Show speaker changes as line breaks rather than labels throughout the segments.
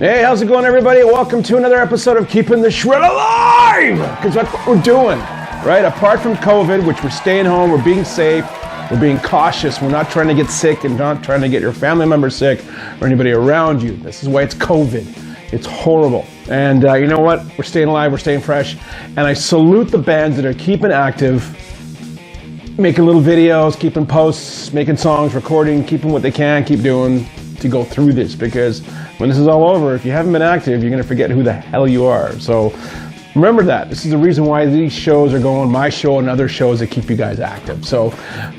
Hey, how's it going, everybody? Welcome to another episode of Keeping the Shred Alive! Because that's what we're doing, right? Apart from COVID, which we're staying home, we're being safe, we're being cautious, we're not trying to get sick and not trying to get your family member sick or anybody around you. This is why it's COVID. It's horrible. And you know what? We're staying alive, we're staying fresh. And I salute the bands that are keeping active, making little videos, keeping posts, making songs, recording, keeping what they can, keep doing to go through this, because when this is all over, if you haven't been active, you're going to forget who the hell you are. So remember that. This is the reason why these shows are going, my show and other shows that keep you guys active. So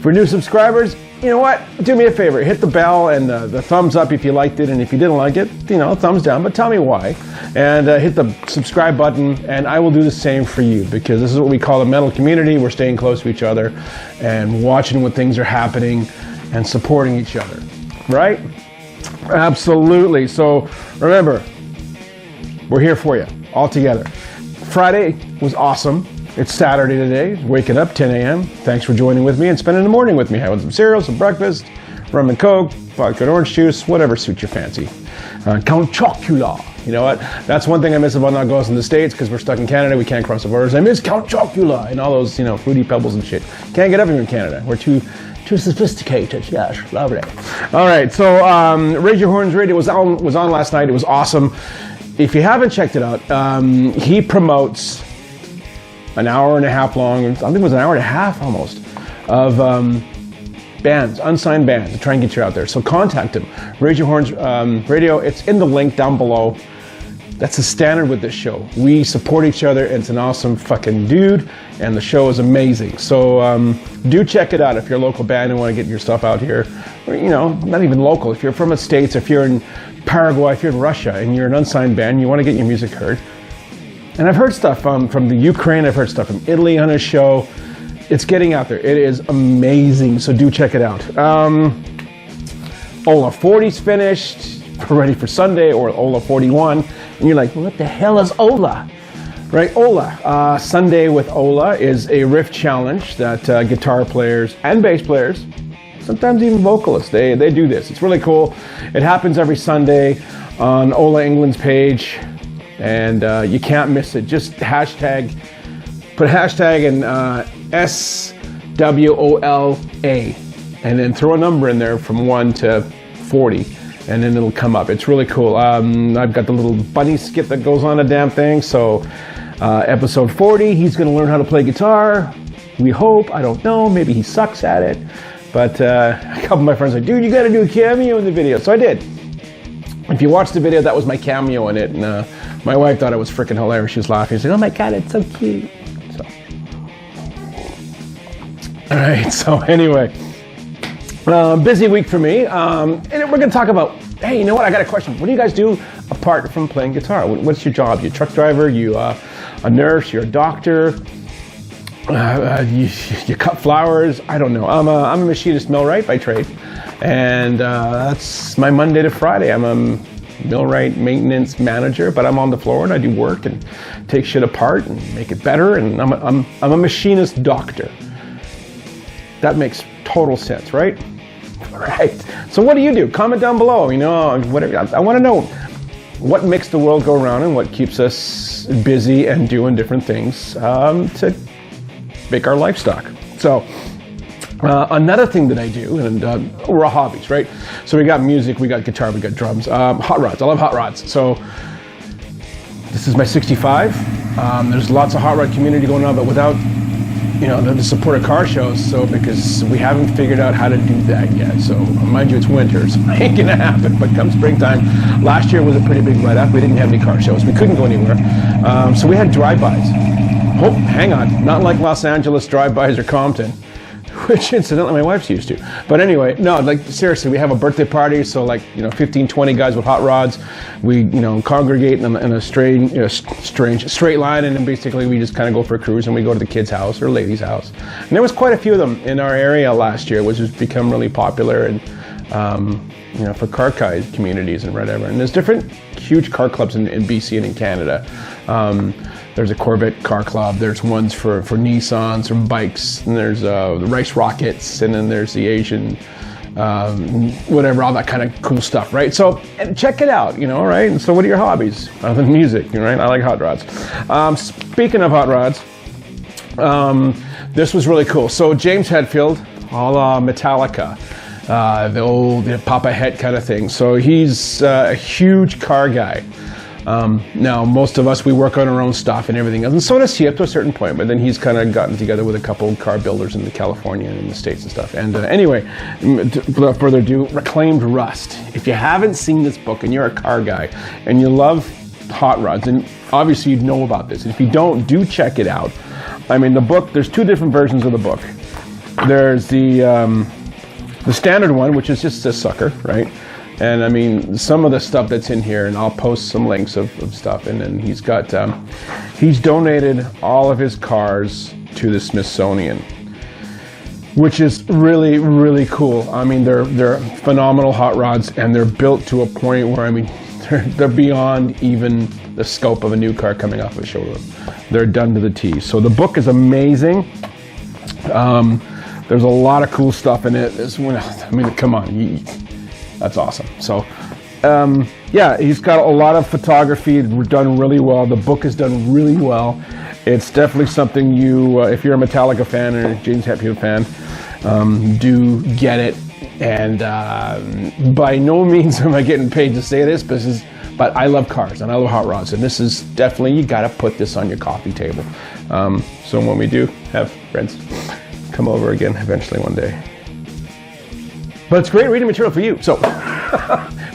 for new subscribers, you know what? Do me a favor. Hit the bell and the thumbs up if you liked it, and if you didn't like it, you know, thumbs down, but tell me why. And hit the subscribe button, and I will do the same for you, because this is what we call a metal community. We're staying close to each other and watching what things are happening and supporting each other, right? Absolutely. So remember, we're here for you all together. Friday was awesome. It's Saturday today. Waking up 10 a.m. Thanks for joining with me and spending the morning with me, having some cereal, some breakfast, rum and coke, vodka and orange juice, whatever suits your fancy. Count Chocula. You know what? That's one thing I miss about not going to the States, because we're stuck in Canada. We can't cross the borders. I miss Count Chocula and all those, you know, Fruity Pebbles and shit. Can't get up here in Canada. We're too sophisticated. Yes, lovely. All right, so Raise Your Horns Radio was on last night. It was awesome. If you haven't checked it out, he promotes an hour and a half long, I think it was an hour and a half almost, of bands, unsigned bands, to try and get you out there. So contact him. Raise Your Horns Radio. It's in the link down below. That's the standard with this show. We support each other, and it's an awesome fucking dude, and the show is amazing. So do check it out if you're a local band and want to get your stuff out here. Or, you know, not even local. If you're from the States, if you're in Paraguay, if you're in Russia, and you're an unsigned band, you want to get your music heard. And I've heard stuff from the Ukraine, I've heard stuff from Italy on his show. It's getting out there. It is amazing, so do check it out. Ola 40's finished. We're ready for Sunday, or Ola 41. And you're like, what the hell is Ola? Right, Ola. Sunday with Ola is a riff challenge that guitar players and bass players, sometimes even vocalists, they do this. It's really cool. It happens every Sunday on Ola England's page, and you can't miss it. Just put hashtag in SWOLA, and then throw a number in there from 1 to 40. And then it'll come up. It's really cool. I've got the little bunny skit that goes on a damn thing. So episode 40, he's going to learn how to play guitar. We hope. I don't know. Maybe he sucks at it. But a couple of my friends are like, dude, you got to do a cameo in the video. So I did. If you watch the video, that was my cameo in it. And my wife thought it was freaking hilarious. She was laughing. She said, oh my God, it's so cute. So. All right. So anyway. Busy week for me, and we're going to talk about, hey, you know what, I got a question. What do you guys do apart from playing guitar? What's your job? You're a truck driver, you a nurse, you're a doctor, you cut flowers, I don't know. I'm a machinist millwright by trade, and that's my Monday to Friday. I'm a millwright maintenance manager, but I'm on the floor and I do work and take shit apart and make it better, and I'm a machinist doctor. That makes total sense, right? Right. So what do you do? Comment down below. You know, whatever. I want to know what makes the world go round and what keeps us busy and doing different things to make our livestock. So another thing that I do, and we're all hobbies, right? So we got music, we got guitar, we got drums, hot rods. I love hot rods. So this is my 65. There's lots of hot rod community going on, but without, you know, the support of car shows, so because we haven't figured out how to do that yet. So mind you, it's winter, so it ain't gonna happen. But come springtime, last year was a pretty big write-up. We didn't have any car shows. We couldn't go anywhere. So we had drive-bys. Oh, hang on, not like Los Angeles drive-bys or Compton, which incidentally my wife's used to. But anyway, no, like seriously, we have a birthday party, so like, you know, 15, 20 guys with hot rods. We, you know, congregate in a straight line, and then basically we just kind of go for a cruise, and we go to the kid's house or lady's house. And there was quite a few of them in our area last year, which has become really popular, and you know, for car communities and whatever. And there's different huge car clubs in BC and in Canada. There's a Corvette car club, there's ones for Nissans or bikes, and there's the Rice Rockets, and then there's the Asian whatever, all that kind of cool stuff, right? So and check it out, you know, right? And so what are your hobbies other than music, right? I like hot rods. Speaking of hot rods, this was really cool. So James Hetfield, a la Metallica, the old Pappa Het kind of thing. So he's a huge car guy. Now, most of us, we work on our own stuff and everything else, and so does he up to a certain point, but then he's kind of gotten together with a couple car builders in California and in the States and stuff. And anyway, without further ado, Reclaimed Rust. If you haven't seen this book and you're a car guy and you love hot rods, and obviously you'd know about this, and if you don't, do check it out. I mean, the book, there's two different versions of the book. There's the standard one, which is just this sucker, right? And I mean, some of the stuff that's in here, and I'll post some links of stuff. And then he's got, he's donated all of his cars to the Smithsonian, which is really, really cool. I mean, they're phenomenal hot rods, and they're built to a point where, I mean, they're beyond even the scope of a new car coming off a showroom. They're done to the T. So the book is amazing. There's a lot of cool stuff in it. I mean, come on. That's awesome. So, yeah, he's got a lot of photography done really well. The book is done really well. It's definitely something you, if you're a Metallica fan or a James Hetfield fan, do get it. And by no means am I getting paid to say this, but I love cars and I love hot rods. And this is definitely, you got to put this on your coffee table. So when we do have friends come over again eventually one day. But it's great reading material for you. So,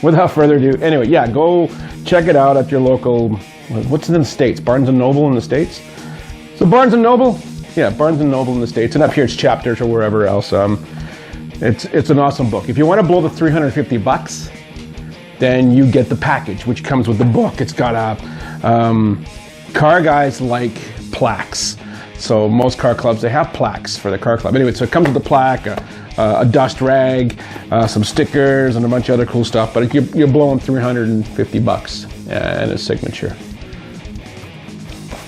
without further ado, anyway, yeah, go check it out at your local, what's in the States? Barnes & Noble in the States? So Barnes & Noble? Yeah, Barnes & Noble in the States. And up here it's Chapters or wherever else. It's an awesome book. If you want to blow the $350, then you get the package, which comes with the book. It's got car guys like plaques. So most car clubs, they have plaques for the car club. Anyway, so it comes with a plaque, a dust rag, some stickers, and a bunch of other cool stuff. But you're blowing $350 and a signature.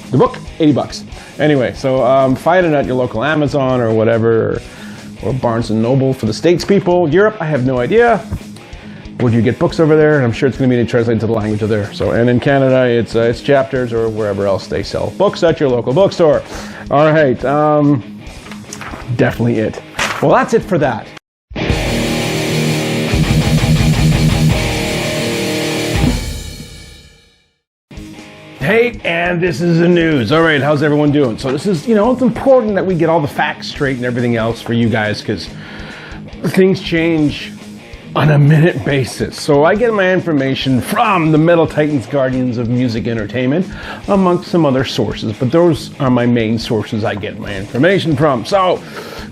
The book, $80. Anyway, so find it at your local Amazon or whatever, or Barnes & Noble for the States people. Europe, I have no idea. Would you get books over there? And I'm sure it's going to be translated to the language of there. So, and in Canada, it's Chapters or wherever else they sell books at your local bookstore. All right, definitely it. Well, that's it for that. Hey, and this is the news. All right, how's everyone doing? So this is, it's important that we get all the facts straight and everything else for you guys, because things change on a minute basis. So I get my information from the Metal Titans Guardians of Music Entertainment, amongst some other sources, but those are my main sources I get my information from. So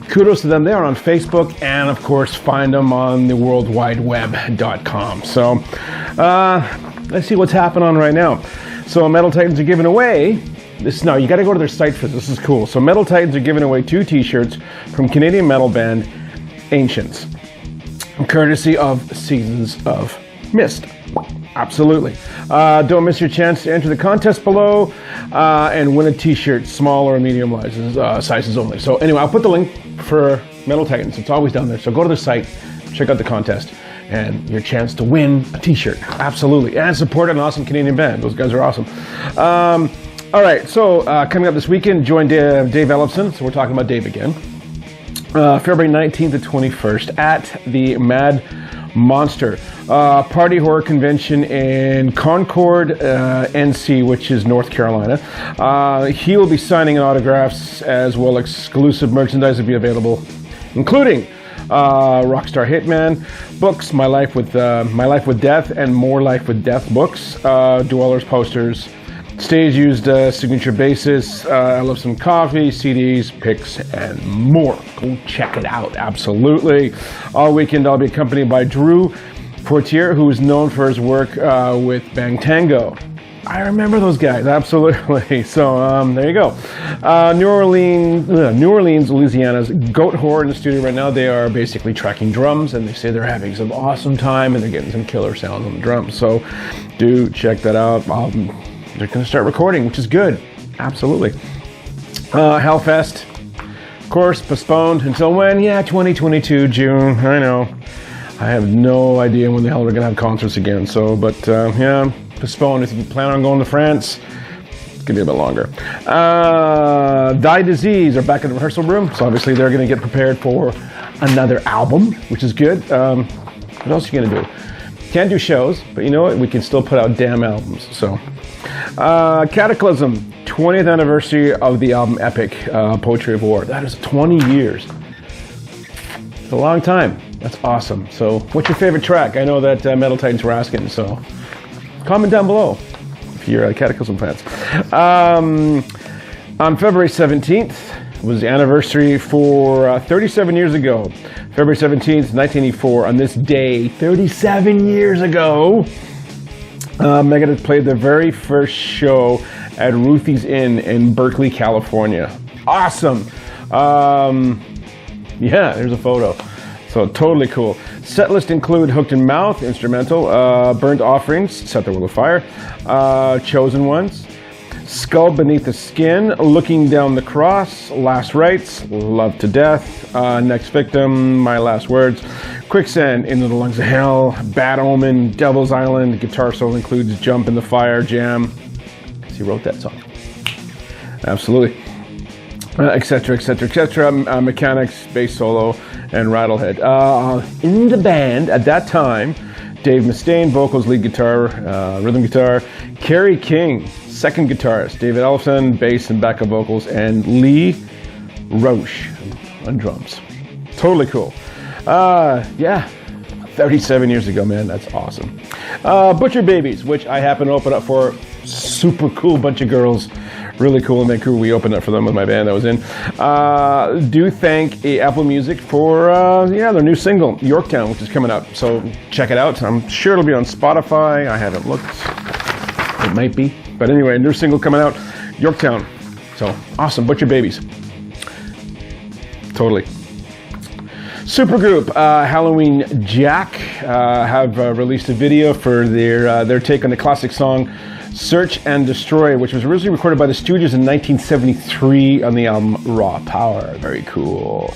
kudos to them. They are on Facebook, and of course find them on the worldwideweb.com. So let's see what's happening right now. So Metal Titans are giving away this. No, you got to go to their site for this. This is cool. So Metal Titans are giving away 2 t-shirts from Canadian metal band Ancients, courtesy of Seasons of Mist. Absolutely. Don't miss your chance to enter the contest below and win a t-shirt, small or medium sizes only. So anyway, I'll put the link for Metal Titans. It's always down there. So go to the site, check out the contest, and your chance to win a t-shirt. Absolutely. And support an awesome Canadian band. Those guys are awesome. All right, so coming up this weekend, join Dave Ellefson. So we're talking about Dave again. February 19th to 21st at the Mad Monster Party Horror Convention in Concord, NC, which is North Carolina. He will be signing autographs, as well exclusive merchandise will be available, including Rockstar Hitman books, My Life with Death, and More Life with Death books, Dwellers posters, stage used signature basis, I love some coffee, CDs, picks, and more. Go check it out, absolutely. All weekend I'll be accompanied by Drew Fortier, who is known for his work with Bang Tango. I remember those guys, absolutely. So there you go. New Orleans, Louisiana's Goat Horror in the studio right now. They are basically tracking drums, and they say they're having some awesome time, and they're getting some killer sounds on the drums. So do check that out. They're going to start recording, which is good. Absolutely. Hellfest, of course, postponed until when? Yeah, 2022, June. I know. I have no idea when the hell we're gonna have concerts again. So, but yeah, postpone. If you plan on going to France, it's gonna be a bit longer. Die Disease are back in the rehearsal room, so obviously they're gonna get prepared for another album, which is good. What else are you gonna do? Can't do shows, but you know what? We can still put out damn albums. So, Cataclysm, 20th anniversary of the album Epic, Poetry of War. That is 20 years. It's a long time. That's awesome. So, what's your favorite track? I know that Metal Titans were asking, so comment down below if you're Cataclysm fans. On February 17th was the anniversary for 37 years ago. February 17th, 1984. On this day, 37 years ago, Megadeth played their very first show at Ruthie's Inn in Berkeley, California. Awesome. Yeah, there's a photo. So totally cool. Set list include Hooked in Mouth, instrumental, Burnt Offerings, Set the World Afire, Chosen Ones, Skull Beneath the Skin, Looking Down the Cross, Last Rites, Love to Death, Next Victim, My Last Words, Quicksand, Into the Lungs of Hell, Bad Omen, Devil's Island. Guitar solo includes Jump in the Fire, Jam, because he wrote that song. Absolutely. Etc., etc., etc. Mechanics, bass solo, and Rattlehead. In the band at that time, Dave Mustaine, vocals, lead guitar, rhythm guitar. Kerry King, second guitarist. David Ellefson, bass and backup vocals. And Lee Roche on drums. Totally cool. Yeah, 37 years ago, man. That's awesome. Butcher Babies, which I happen to open up for. Super cool bunch of girls. Really cool in Vancouver. We opened up for them with my band I was in. Do thank Apple Music for their new single, Yorktown, which is coming out. So check it out. I'm sure it'll be on Spotify. I haven't looked. It might be. But anyway, new single coming out, Yorktown. So awesome. Butcher Babies. Totally. Supergroup Halloween Jack have released a video for their take on the classic song Search and Destroy, which was originally recorded by the Stooges in 1973 on the album Raw Power. Very cool.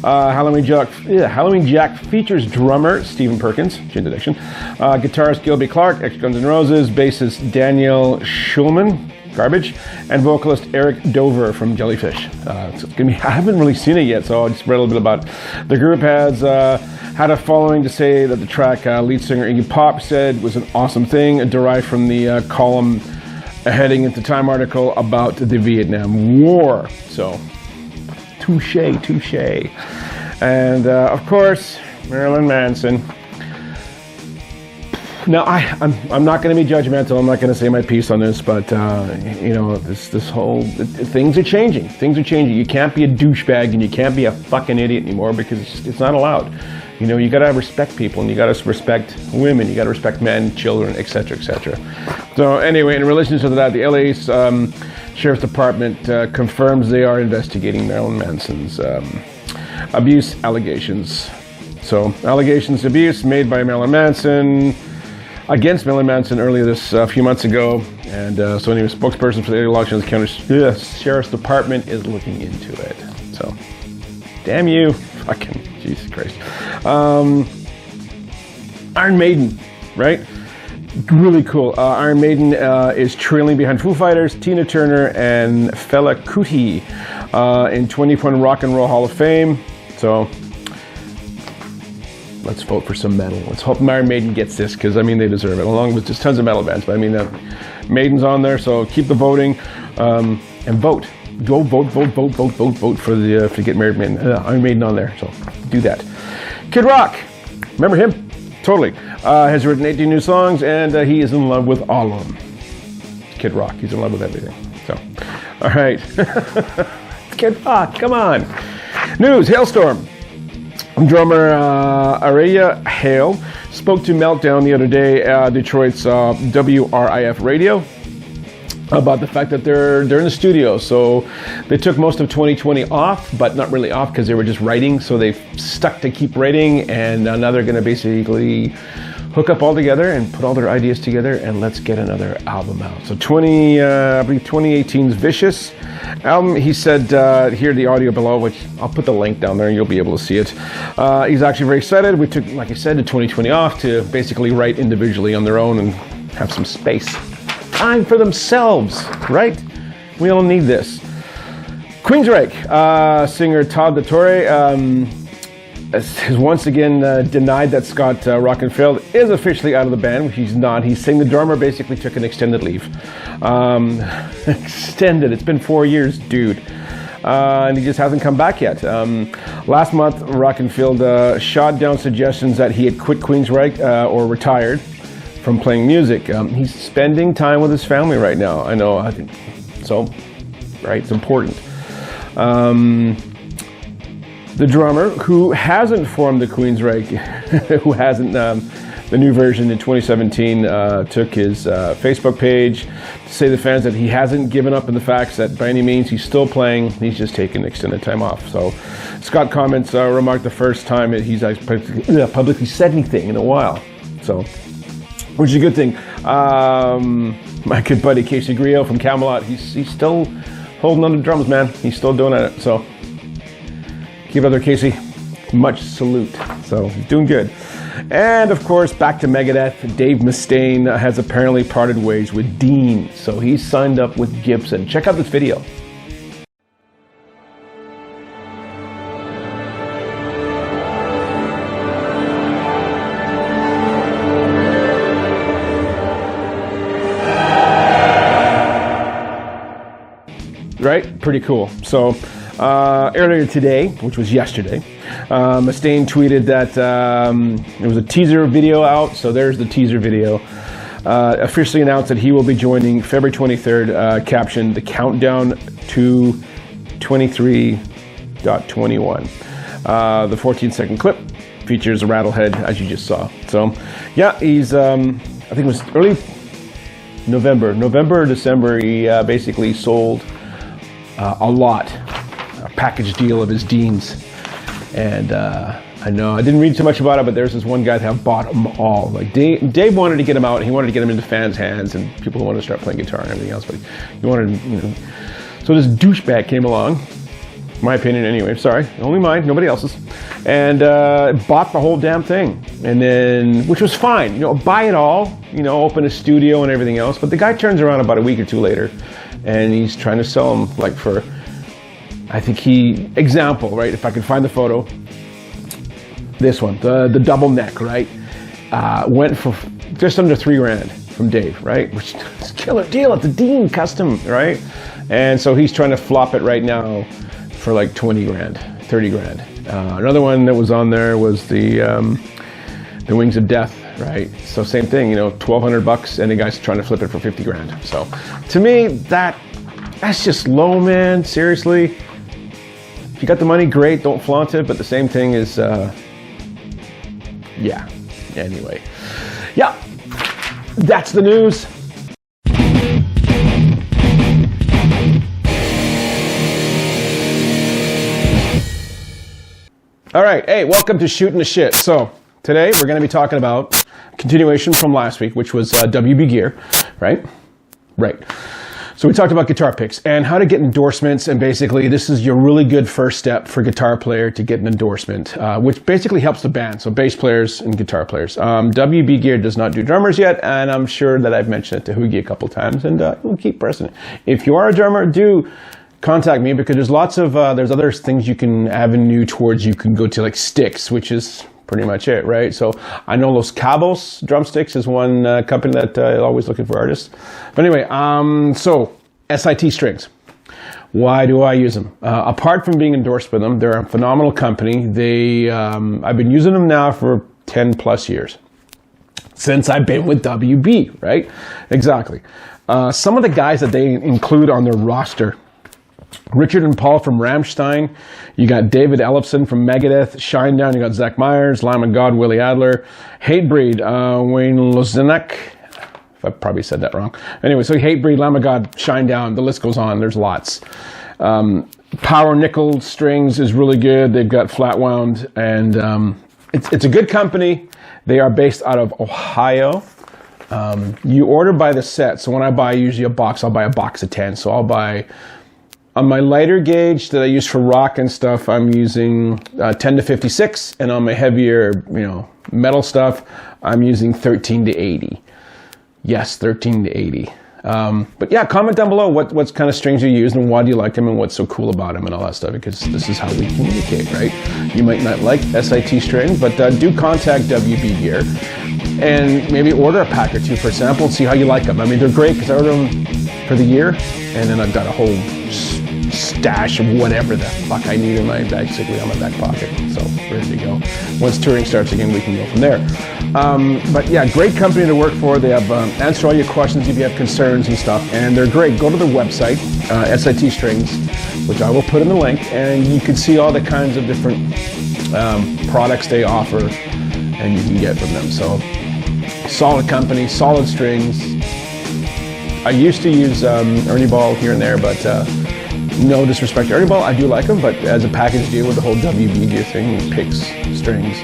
Halloween Jack features drummer Stephen Perkins, Gin Addiction, guitarist Gilby Clarke, ex-Guns N' Roses, bassist Daniel Schulman, Garbage, and vocalist Eric Dover from Jellyfish. It's gonna be, I haven't really seen it yet, so I'll just read a little bit about it. The group has had a following to say that the track lead singer Iggy Pop said was an awesome thing, derived from the column heading into Time article about the Vietnam War. So, touche. And of course, Marilyn Manson. Now, I'm not going to be judgmental. I'm not going to say my piece on this, but this whole things are changing. You can't be a douchebag and you can't be a fucking idiot anymore because it's not allowed. You know, you got to respect people and you got to respect women. You got to respect men, children, etc., etc. So anyway, in relation to that, the LA Sheriff's Department confirms they are investigating Marilyn Manson's abuse allegations. So allegations of abuse made by Marilyn Manson against Marilyn Manson earlier this few months ago, and so anyway, spokesperson for the Los Angeles County Sheriff's Department is looking into it. So, damn you, fucking Jesus Christ. Iron Maiden, right? Really cool. Iron Maiden is trailing behind Foo Fighters, Tina Turner, and Fela Kuti in 2021 Rock and Roll Hall of Fame. So, let's vote for some metal. Let's hope Iron Maiden gets this, because I mean they deserve it, along with just tons of metal bands. But I mean, Maiden's on there, so keep the voting and vote. Go vote for the to get Iron Maiden on there. So do that. Kid Rock, remember him? Totally. Has written 18 new songs, and he is in love with all of them. Kid Rock, he's in love with everything. So, all right, Kid Rock, come on. News: Hailstorm. Drummer Araya Hale spoke to Meltdown the other day, Detroit's WRIF radio, about the fact that they're in the studio. So they took most of 2020 off, but not really off because they were just writing. So they've stuck to keep writing, and now they're going to basically hook up all together and put all their ideas together, and let's get another album out. So I believe 2018's Vicious album. He said, here the audio below, which I'll put the link down there and you'll be able to see it. He's actually very excited. We took, like I said, the 2020 off to basically write individually on their own and have some space. Time for themselves, right? We all need this. Queensryche, singer Todd the Torre, has once again denied that Scott Rockenfield is officially out of the band, which he's not. He's saying the drummer basically took an extended leave. Extended, it's been 4 years, dude. And he just hasn't come back yet. Last month, Rockenfield shot down suggestions that he had quit Queensryche or retired from playing music. He's spending time with his family right now. I know, I think so, right? It's important. The drummer, who hasn't formed the Queensryche, who hasn't, the new version in 2017, took his Facebook page to say to the fans that he hasn't given up on the facts that by any means he's still playing, he's just taking extended time off. So Scott comments, remarked the first time that he's publicly said anything in a while. So, which is a good thing. My good buddy Casey Griot from Camelot, he's still holding on to drums, man. He's still doing it, so. Keep up there, Casey. Much salute. So, he's doing good. And, of course, back to Megadeth. Dave Mustaine has apparently parted ways with Dean. So, he's signed up with Gibson. Check out this video. Right? Pretty cool. So, earlier today, which was yesterday, Mustaine tweeted that there was a teaser video out, so there's the teaser video. Officially announced that he will be joining February 23rd, captioned "The Countdown to 23.21." The 14-second clip features a Rattlehead, as you just saw. So, yeah, he's, I think it was early November or December, he basically sold a lot. A package deal of his Deans, and I know I didn't read too much about it, but there's this one guy that bought them all. Like Dave wanted to get them out. He wanted to get them into fans' hands and people who wanted to start playing guitar and everything else. But he wanted, So this douchebag came along, my opinion anyway. Sorry, only mine, nobody else's, and bought the whole damn thing. And then, which was fine, buy it all, open a studio and everything else. But the guy turns around about a week or two later, and he's trying to sell them like for. I think example, right? If I can find the photo, this one, the double neck, right? Went for just under $3,000 from Dave, right? Which is a killer deal. It's a Dean custom, right? And so he's trying to flop it right now for like $20,000, $30,000. Another one that was on there was the Wings of Death, right? So same thing, $1,200, and the guy's trying to flip it for $50,000. So to me, that's just low, man. Seriously. If you got the money, great, don't flaunt it, but the same thing is, yeah, anyway. Yeah, that's the news. All right, hey, welcome to Shootin' The Shit. So, today we're going to be talking about continuation from last week, which was WB gear, right? Right. So we talked about guitar picks and how to get endorsements, and basically this is your really good first step for a guitar player to get an endorsement, which basically helps the band, so bass players and guitar players. WB Gear does not do drummers yet, and I'm sure that I've mentioned it to Hoogie a couple times, and we'll keep pressing it. If you are a drummer, do contact me, because there's lots of, there's other things you can avenue towards. You can go to like sticks, which is pretty much it, right? So I know Los Cabos Drumsticks is one company that is always looking for artists. But anyway, so SIT strings. Why do I use them? Apart from being endorsed by them, they're a phenomenal company. I've been using them now for 10 plus years. Since I've been with WB, right? Exactly. Some of the guys that they include on their roster: Richard and Paul from Rammstein, you got David Ellefson from Megadeth, Shinedown, you got Zach Myers, Lamb of God, Willie Adler, Hatebreed, Wayne Lozenek, if I probably said that wrong. Anyway, so Hatebreed, Lamb of God, Shinedown, the list goes on, there's lots. Power Nickel Strings is really good, they've got flat wound, and it's a good company. They are based out of Ohio. You order by the set. So when I buy usually a box, I'll buy a box of 10. So I'll buy, on my lighter gauge that I use for rock and stuff, I'm using 10 to 56. And on my heavier, metal stuff, I'm using 13 to 80. Yes, 13 to 80. But yeah, comment down below what kind of strings you use and why do you like them and what's so cool about them and all that stuff, because this is how we communicate, right? You might not like SIT strings, but do contact WB Gear and maybe order a pack or two for a sample and see how you like them. I mean, they're great because I order them for the year, and then I've got a whole stash of whatever the fuck I need in my basically on my back pocket. So ready to go. Once touring starts again, we can go from there. But yeah, great company to work for. They have answer all your questions if you have concerns and stuff, and they're great. Go to their website, SIT Strings, which I will put in the link, and you can see all the kinds of different products they offer and you can get from them. So solid company, solid strings. I used to use Ernie Ball here and there, but no disrespect to Ernie Ball, I do like them, but as a package deal with the whole WB Gear thing, picks, strings,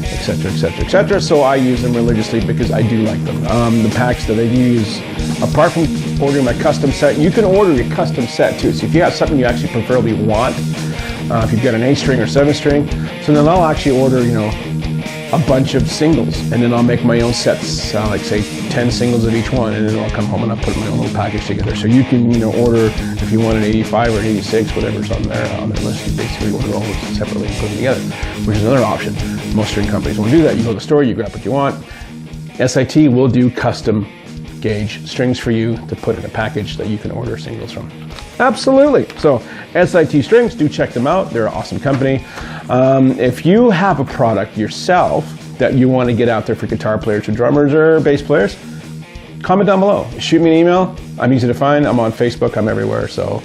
etc., etc., etc. So I use them religiously because I do like them. The packs that I use, apart from ordering my custom set, you can order your custom set too. So if you have something you actually preferably want, if you've got an 8-string or 7-string, so then I'll actually order, a bunch of singles, and then I'll make my own sets, like say 10 singles of each one, and then I'll come home and I'll put my own little package together. So you can, order if you want an 85 or an 86, whatever's on their list. You basically order all those separately and put them together, which is another option. Most string companies won't do that. You go to the store, you grab what you want. SIT will do custom gauge strings for you to put in a package that you can order singles from. Absolutely. So SIT Strings, do check them out. They're an awesome company. If you have a product yourself that you want to get out there for guitar players or drummers or bass players, comment down below. Shoot me an email. I'm easy to find. I'm on Facebook. I'm everywhere. So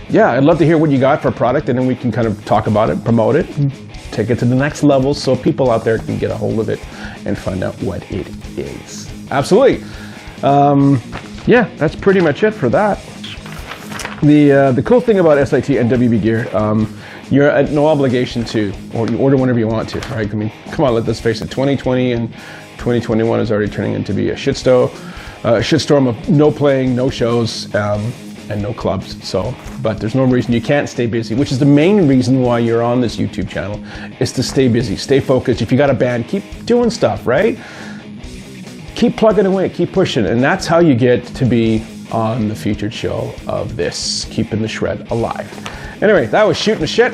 yeah, I'd love to hear what you got for a product, and then we can kind of talk about it, promote it, take it to the next level so people out there can get a hold of it and find out what it is. Absolutely. Yeah, that's pretty much it for that. The cool thing about SIT and WB Gear, you're at no obligation to, or you order whenever you want to, right? I mean, come on, let's face it, 2020 and 2021 is already turning into be a shitstorm of no playing, no shows, and no clubs. So, but there's no reason you can't stay busy, which is the main reason why you're on this YouTube channel, is to stay busy, stay focused. If you got a band, keep doing stuff, right? Keep plugging away, keep pushing, and that's how you get to be on the featured show of this, Keeping the Shred Alive. Anyway, that was Shootin' the Shit.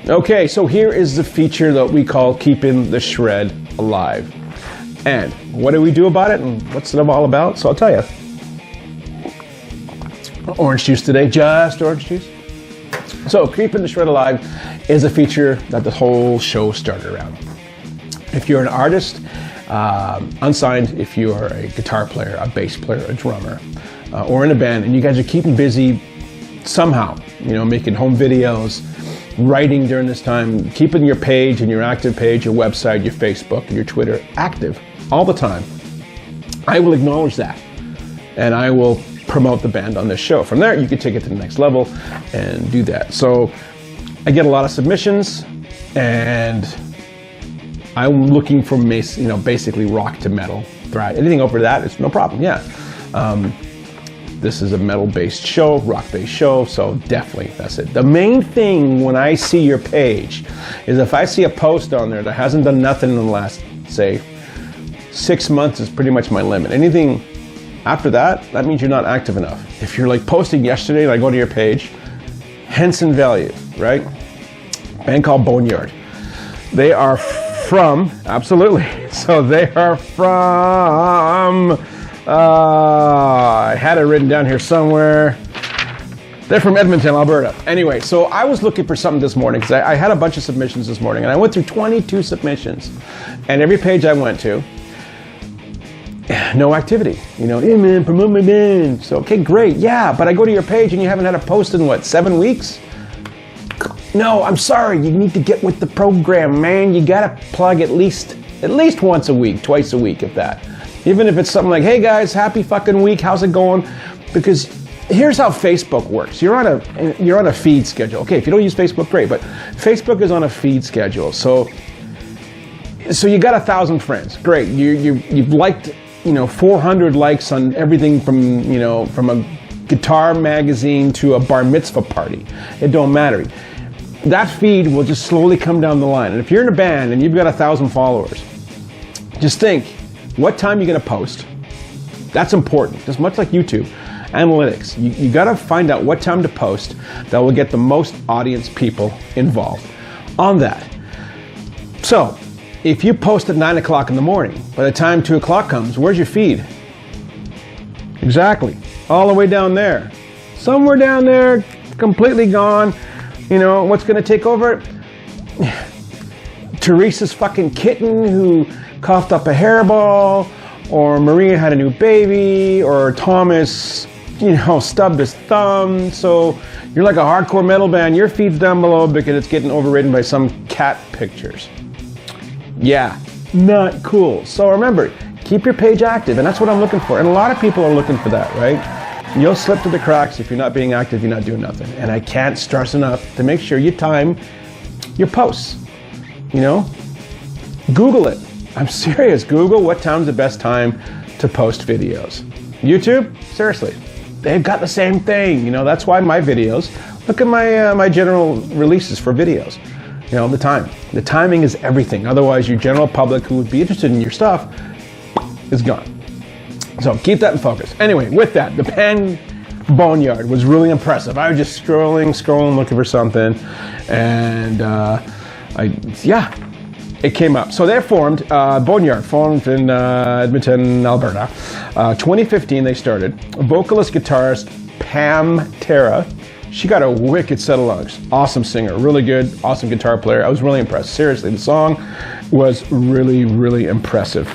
Okay, so here is the feature that we call Keeping the Shred Alive. And what do we do about it and what's it all about? So I'll tell you. Orange juice today, just orange juice. So Keeping the Shred Alive is a feature that the whole show started around. If you're an artist, unsigned, if you are a guitar player, a bass player, a drummer, or in a band, and you guys are keeping busy somehow, making home videos, writing during this time, keeping your page and your active page, your website, your Facebook, your Twitter active all the time, I will acknowledge that. And I will promote the band on this show. From there, you can take it to the next level and do that. So I get a lot of submissions, and I'm looking for basically rock to metal, thrash. Anything over that, it's no problem. Yeah, this is a metal-based show, rock-based show, so definitely that's it. The main thing when I see your page is if I see a post on there that hasn't done nothing in the last, say, 6 months is pretty much my limit. Anything after that, that means you're not active enough. If you're like posting yesterday and I go to your page, Henson Value, right? Band called Boneyard. They are from, absolutely. So they are from, I had it written down here somewhere. They're from Edmonton, Alberta. Anyway, so I was looking for something this morning because I had a bunch of submissions this morning, and I went through 22 submissions. And every page I went to, no activity. Hey man, promote my band. So, okay, great, yeah, but I go to your page and you haven't had a post in what, 7 weeks? No, I'm sorry, you need to get with the program, man. You gotta plug at least once a week, twice a week, if that. Even if it's something like, hey guys, happy fucking week, how's it going? Because here's how Facebook works. You're on a feed schedule. Okay, if you don't use Facebook, great, but Facebook is on a feed schedule. So you got 1,000 friends. Great. You've liked, 400 likes on everything from, from a guitar magazine to a bar mitzvah party. It don't matter. That feed will just slowly come down the line. And if you're in a band and you've got 1,000 followers, just think, what time you're going to post. That's important. Just much like YouTube. Analytics. You got to find out what time to post that will get the most audience people involved on that. So, if you post at 9 o'clock in the morning, by the time 2 o'clock comes, where's your feed? Exactly. All the way down there. Somewhere down there, completely gone. What's going to take over? Teresa's fucking kitten who coughed up a hairball, or Maria had a new baby, or Thomas, stubbed his thumb. So you're like a hardcore metal band, your feed's down below because it's getting overridden by some cat pictures. Yeah, not cool. So remember, keep your page active, and that's what I'm looking for. And a lot of people are looking for that, right? You'll slip through the cracks if you're not being active, you're not doing nothing. And I can't stress enough to make sure you time your posts. Google it. I'm serious. Google what time's the best time to post videos. YouTube, seriously, they've got the same thing. That's why my videos, look at my general releases for videos. The time. The timing is everything. Otherwise, your general public who would be interested in your stuff is gone. So keep that in focus. Anyway, with that, the band Boneyard was really impressive. I was just scrolling, looking for something, and it came up. So they're formed, Boneyard, formed in Edmonton, Alberta. 2015 they started. Vocalist, guitarist Pam Terra. She got a wicked set of lungs. Awesome singer, really good, awesome guitar player. I was really impressed. Seriously, the song was really, really impressive.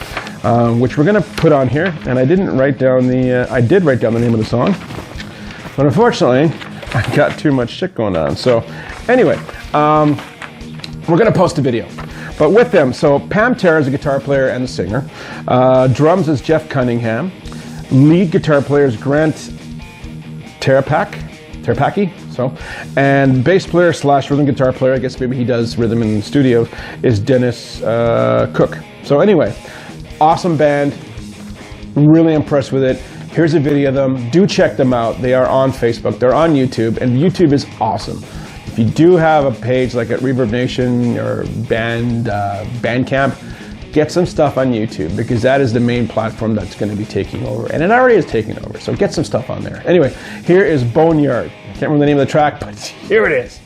Which we're gonna put on here. And I did write down the name of the song. But unfortunately, I got too much shit going on. So anyway, we're gonna post a video. But with them, so Pam Terra is a guitar player and a singer. Drums is Jeff Cunningham. Lead guitar player is Grant Terapaki. And bass player / rhythm guitar player, I guess maybe he does rhythm in the studio, is Dennis Cook. So anyway, awesome band. Really impressed with it. Here's a video of them. Do check them out. They are on Facebook. They're on YouTube, and YouTube is awesome. If you do have a page like at Reverb Nation or Bandcamp, get some stuff on YouTube because that is the main platform that's going to be taking over. And it already is taking over, so get some stuff on there. Anyway, here is Boneyard. I can't remember the name of the track, but here it is.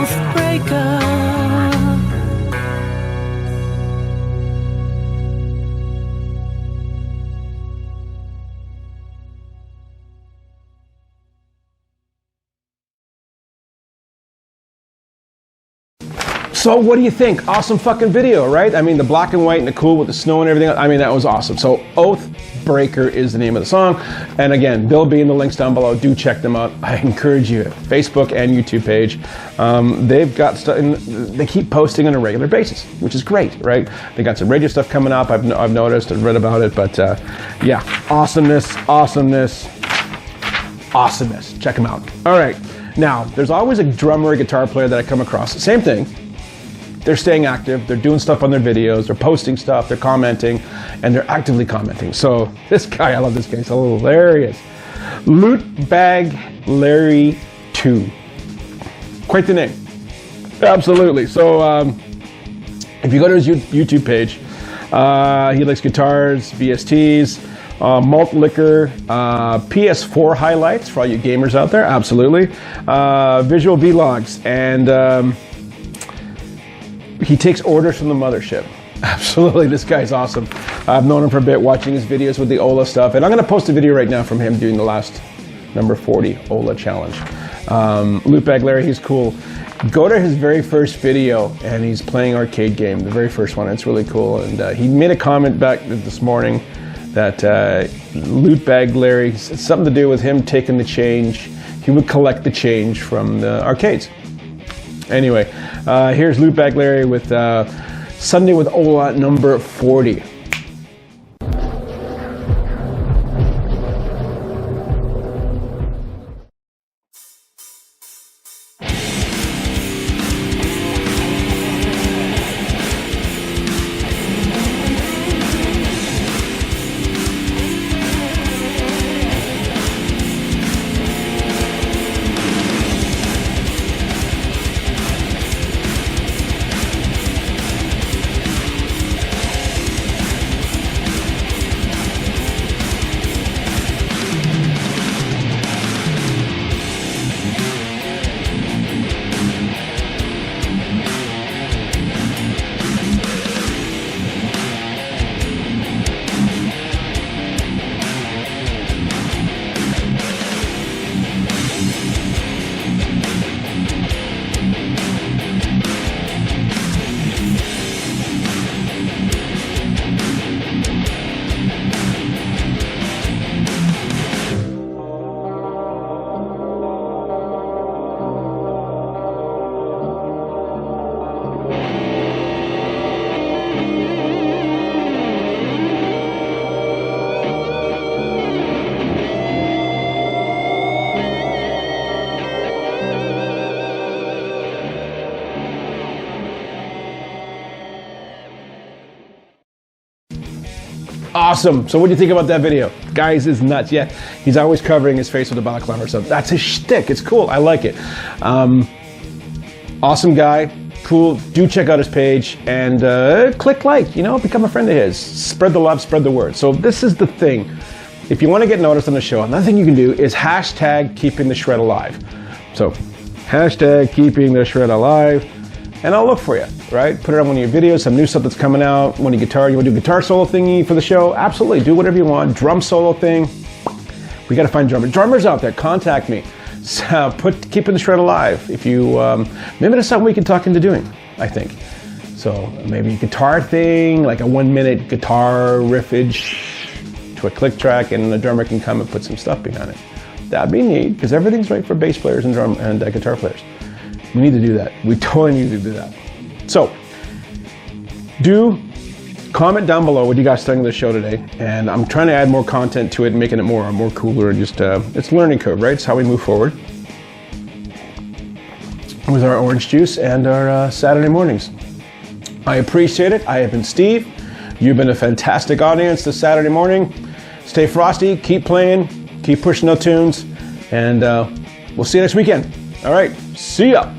oath breaker.
So what do you think? Awesome fucking video, right? I mean, the black and white and the cool with the snow and everything. I mean, that was awesome. So Oath Breaker is the name of the song. And again, they'll be in the links down below. Do check them out. I encourage you. Facebook and YouTube page. They've got stuff, they keep posting on a regular basis, which is great, right? They got some radio stuff coming up. I've noticed and read about it, but yeah, awesomeness, awesomeness, awesomeness. Check them out. All right. Now, there's always a drummer or guitar player that I come across. Same thing. They're staying active, they're doing stuff on their videos, they're posting stuff, they're commenting, and they're actively commenting. So this guy, I love this guy, he's hilarious. Loot Bag Larry 2. Quite the name. Absolutely. So if you go to his YouTube page, he likes guitars, VSTs, malt liquor, PS4 highlights for all you gamers out there, absolutely. Visual vlogs, and he takes orders from the mothership. Absolutely, this guy's awesome. I've known him for a bit, watching his videos with the Ola stuff, and I'm gonna post a video right now from him doing the last number 40 Ola challenge. Loot Bag Larry, he's cool. Go to his very first video, and he's playing arcade game, the very first one. It's really cool, and he made a comment back this morning that Loot Bag Larry, it's something to do with him taking the change. He would collect the change from the arcades. Anyway, here's Loot Bag Larry with Sunday with Ola number 40. Awesome. So what do you think about that video? Guys is nuts. Yeah, he's always covering his face with a balaclava or something. That's his shtick. It's cool. I like it. Awesome guy. Cool. Do check out his page and click like, you know, become a friend of his. Spread the love, spread the word. So this is the thing. If you want to get noticed on the show, another thing you can do is hashtag keeping the shred alive. So hashtag keeping the shred alive. And I'll look for you, right? Put it on one of your videos, some new stuff that's coming out, one of your guitar, you want to do a guitar solo thingy for the show? Absolutely, do whatever you want. Drum solo thing. We got to find drummers out there. Contact me. So keeping the shred alive. If you, maybe that's something we can talk into doing, I think. So maybe a guitar thing, like a 1 minute guitar riffage to a click track, and the drummer can come and put some stuff behind it. That'd be neat, because everything's right for bass players and guitar players. We need to do that. We totally need to do that. So, do comment down below what you guys think of the show today. And I'm trying to add more content to it, making it more cooler. And just, it's a learning curve, right? It's how we move forward with our orange juice and our Saturday mornings. I appreciate it. I have been Steve. You've been a fantastic audience this Saturday morning. Stay frosty, keep playing, keep pushing out tunes, and we'll see you next weekend. All right, see ya.